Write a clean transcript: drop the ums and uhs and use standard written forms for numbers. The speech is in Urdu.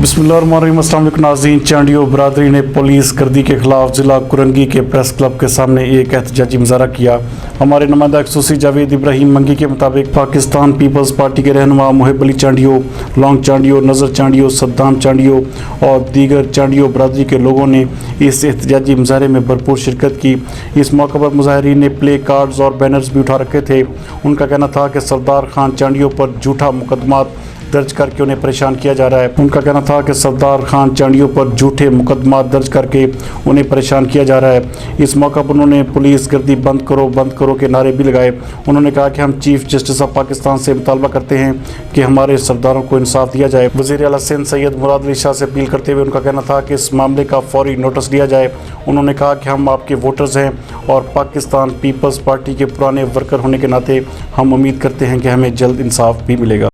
بسم اللہ الرحمن الرحیم۔ السلام علیکم ناظرین، چانڈیو برادری نے پولیس گردی کے خلاف ضلع کرنگی کے پریس کلب کے سامنے ایک احتجاجی مظاہرہ کیا۔ ہمارے نمائندہ خصوصی جاوید ابراہیم منگی کے مطابق پاکستان پیپلز پارٹی کے رہنما محب علی چانڈیو، لانگ چانڈیو، نظر چانڈیو، صدام چانڈیو اور دیگر چانڈیو برادری کے لوگوں نے اس احتجاجی مظاہرے میں بھرپور شرکت کی۔ اس موقع پر مظاہرین نے پلے کارڈز اور بینرز بھی اٹھا رکھے تھے۔ ان کا کہنا تھا کہ سردار خان چانڈیو پر جھوٹا مقدمات درج کر کے انہیں پریشان کیا جا رہا ہے۔ ان کا کہنا تھا کہ سردار خان چانڈیو پر جھوٹے مقدمات درج کر کے انہیں پریشان کیا جا رہا ہے۔ اس موقع پر انہوں نے پولیس گردی بند کرو کے نعرے بھی لگائے۔ انہوں نے کہا کہ ہم چیف جسٹس آف پاکستان سے مطالبہ کرتے ہیں کہ ہمارے سرداروں کو انصاف دیا جائے۔ وزیر اعلیٰ سندھ سید مراد علی شاہ سے اپیل کرتے ہوئے ان کا کہنا تھا کہ اس معاملے کا فوری نوٹس لیا جائے۔ انہوں نے کہا کہ ہم آپ کے ووٹرز ہیں اور پاکستان پیپلز پارٹی کے پرانے ورکر ہونے کے ناطے ہم امید کرتے ہیں کہ ہمیں جلد انصاف بھی ملے گا۔